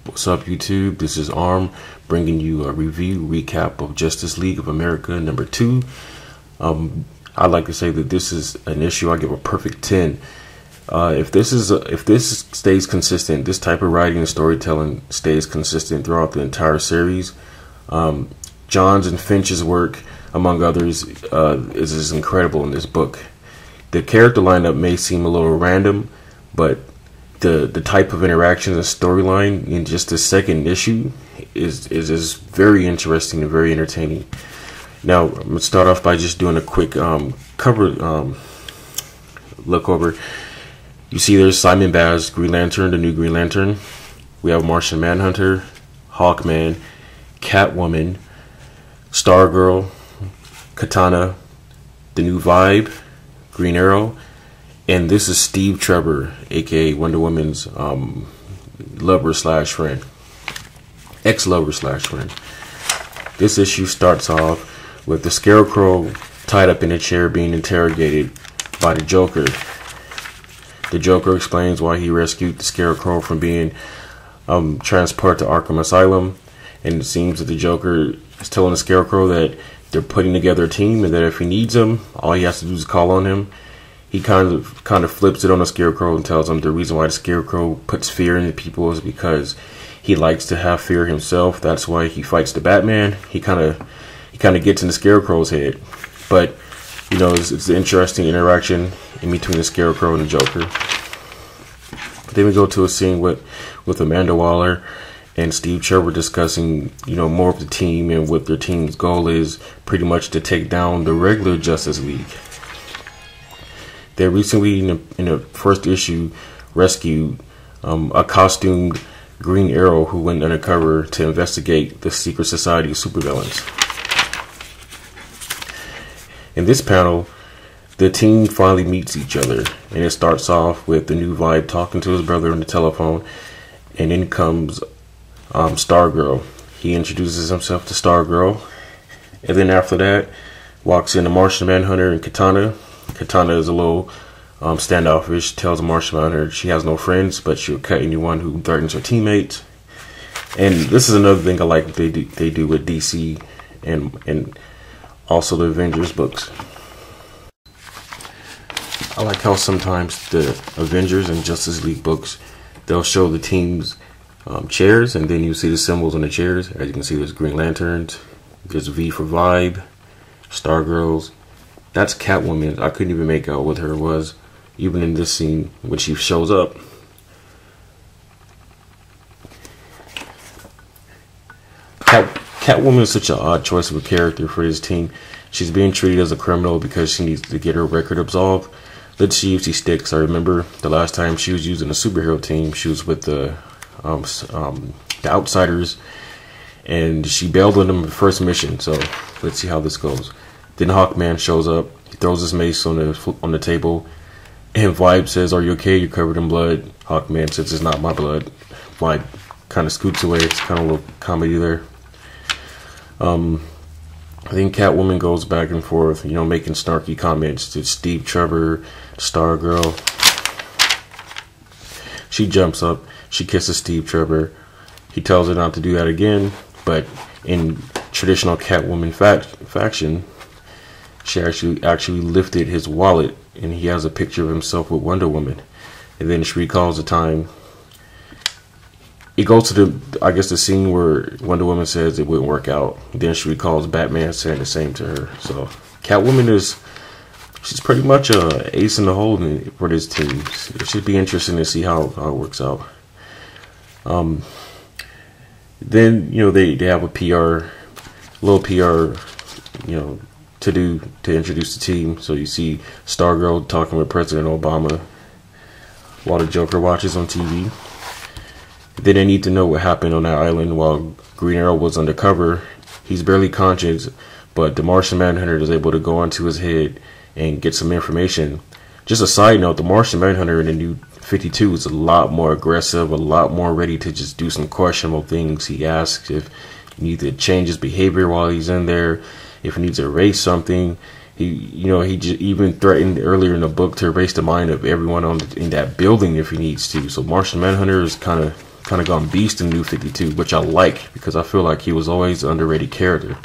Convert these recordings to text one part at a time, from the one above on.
What's up, YouTube? This is A.R.M bringing you a review recap of Justice League of America #2. I'd like to say that this is an issue I give a perfect 10. If this stays consistent, this type of writing and storytelling stays consistent throughout the entire series. John's and Finch's work, among others, is incredible in this book. The character lineup may seem a little random, but the type of interactions and storyline in just the second issue is very interesting and very entertaining. Now, I'm going to start off by just doing a quick cover look over. You see there's Simon Baz, Green Lantern, the new Green Lantern. We have Martian Manhunter, Hawkman, Catwoman, Stargirl, Katana, the new Vibe, Green Arrow, and this is Steve Trevor, aka Wonder Woman's lover slash friend, ex-lover slash friend. This issue starts off with the Scarecrow tied up in a chair being interrogated by the Joker. The Joker explains why he rescued the Scarecrow from being transported to Arkham Asylum, and it seems that the Joker is telling the Scarecrow that they're putting together a team and that if he needs him, all he has to do is call on him. He kind of flips it on the Scarecrow and tells him the reason why the Scarecrow puts fear into people is because he likes to have fear himself. That's why he fights the Batman. He kind of gets in the Scarecrow's head. But you know, it's an interesting interaction in between the Scarecrow and the Joker. Then we go to a scene with Amanda Waller and Steve Trevor discussing, you know, more of the team and what their team's goal is, pretty much to take down the regular Justice League. They recently, in the first issue, rescued a costumed Green Arrow who went undercover to investigate the secret society of supervillains. In this panel, the team finally meets each other, and it starts off with the new Vibe talking to his brother on the telephone, and in comes Stargirl. He introduces himself to Stargirl, and then after that, walks in the Martian Manhunter and Katana. Katana is a little standoffish, tells Martian Manhunter she has no friends, but she'll cut anyone who threatens her teammates. And this is another thing I like they do with DC and also the Avengers books. I like how sometimes the Avengers and Justice League books, they'll show the team's chairs, and then you see the symbols on the chairs. As you can see, there's Green Lanterns, there's V for Vibe, Stargirls. That's Catwoman. I couldn't even make out what her was, even in this scene when she shows up. Catwoman is such an odd choice of a character for this team. She's being treated as a criminal because she needs to get her record absolved. Let's see if she sticks. I remember the last time she was using a superhero team, she was with the Outsiders, and she bailed on them the first mission. So let's see how this goes. Then Hawkman shows up. He throws his mace on the table, and Vibe says, "Are you okay? You're covered in blood." Hawkman says, "It's not my blood." Vibe kind of scoots away. It's kind of a little comedy there. I think Catwoman goes back and forth, you know, making snarky comments to Steve Trevor, Stargirl. She jumps up, she kisses Steve Trevor. He tells her not to do that again, but in traditional Catwoman faction, she actually lifted his wallet, and he has a picture of himself with Wonder Woman. And then she recalls the time. It goes to the scene where Wonder Woman says it wouldn't work out. Then she recalls Batman saying the same to her. So Catwoman she's pretty much a ace in the hole for this team. It should be interesting to see how it works out. Then, you know, they have a little PR, you know, to introduce the team. So you see Stargirl talking with President Obama while the Joker watches on TV. Then they need to know what happened on that island while Green Arrow was undercover. He's barely conscious, but the Martian Manhunter is able to go onto his head and get some information. Just a side note, the Martian Manhunter in the new 52 is a lot more aggressive, a lot more ready to just do some questionable things. He asks if he needs to change his behavior while he's in there, if he needs to erase something. He just even threatened earlier in the book to erase the mind of everyone in that building if he needs to. So Martian Manhunter is kind of kind of gone beast in New 52, which I like because I feel like he was always an underrated character.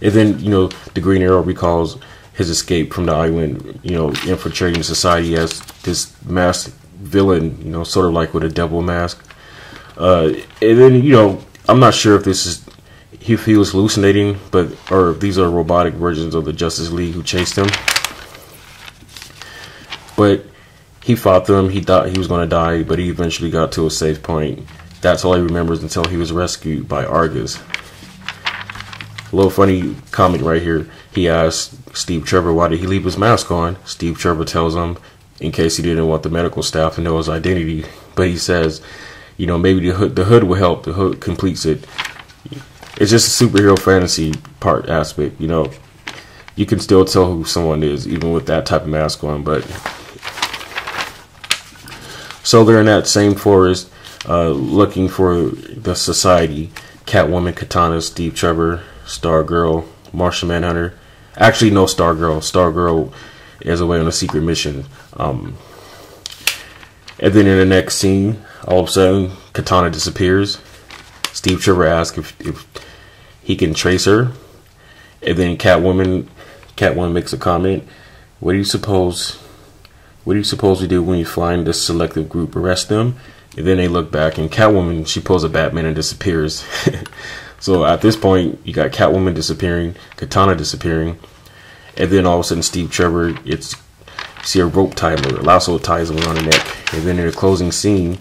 And then, you know, the Green Arrow recalls his escape from the island, you know, infiltrating society as this masked villain, you know, sort of like with a devil mask. And then, you know, I'm not sure if this is, if he was hallucinating, or these are robotic versions of the Justice League who chased him. But he fought them. He thought he was going to die, but he eventually got to a safe point. That's all he remembers until he was rescued by Argus. A little funny comment right here. He asked Steve Trevor why did he leave his mask on. Steve Trevor tells him in case he didn't want the medical staff to know his identity. But he says, you know, maybe the hood will help. The hood completes it. It's just a superhero fantasy aspect. You know, you can still tell who someone is even with that type of mask on. But so they're in that same forest, looking for the society. Catwoman, Katana, Steve Trevor, Stargirl, Martian Manhunter. Actually, no, Stargirl. Stargirl is away on a secret mission. And then in the next scene, all of a sudden, Katana disappears. Steve Trevor asks if he can trace her. And then Catwoman makes a comment. What do you suppose we do when you find this selective group? Arrest them? And then they look back, and Catwoman, she pulls a Batman and disappears. So at this point, you got Catwoman disappearing, Katana disappearing, and then all of a sudden Steve Trevor, you see a rope tie him, a lasso ties him around the neck. And then in the closing scene,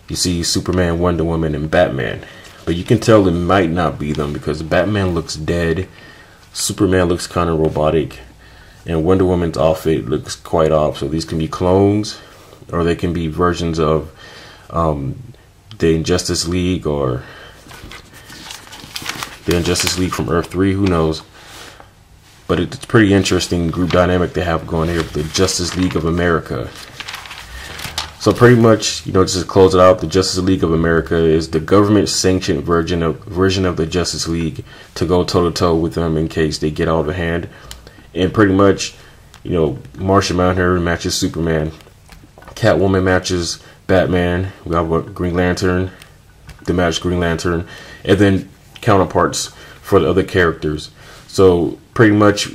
you see Superman, Wonder Woman, and Batman. But you can tell it might not be them because Batman looks dead, Superman looks kind of robotic, and Wonder Woman's outfit looks quite off. So these can be clones, or they can be versions of the Injustice League, or the Injustice League from Earth 3, who knows. But it's a pretty interesting group dynamic they have going here with the Justice League of America. So pretty much, you know, just to close it out, the Justice League of America is the government-sanctioned version of the Justice League to go toe-to-toe with them in case they get out of hand. And pretty much, you know, Martian Manhunter matches Superman, Catwoman matches Batman, we have Green Lantern, the match Green Lantern, and then counterparts for the other characters. So pretty much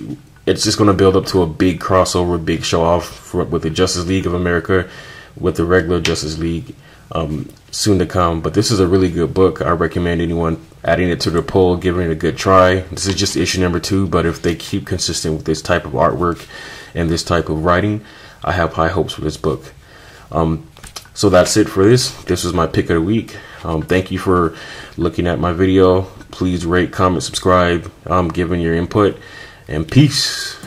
it's just going to build up to a big crossover, big show off with the Justice League of America with the regular Justice League soon to come. But this is a really good book. I recommend anyone adding it to the poll, giving it a good try. This is just issue number 2, but if they keep consistent with this type of artwork and this type of writing, I have high hopes for this book. So that's it for this. This was my pick of the week. Thank you for looking at my video. Please rate, comment, subscribe, giving your input, and peace.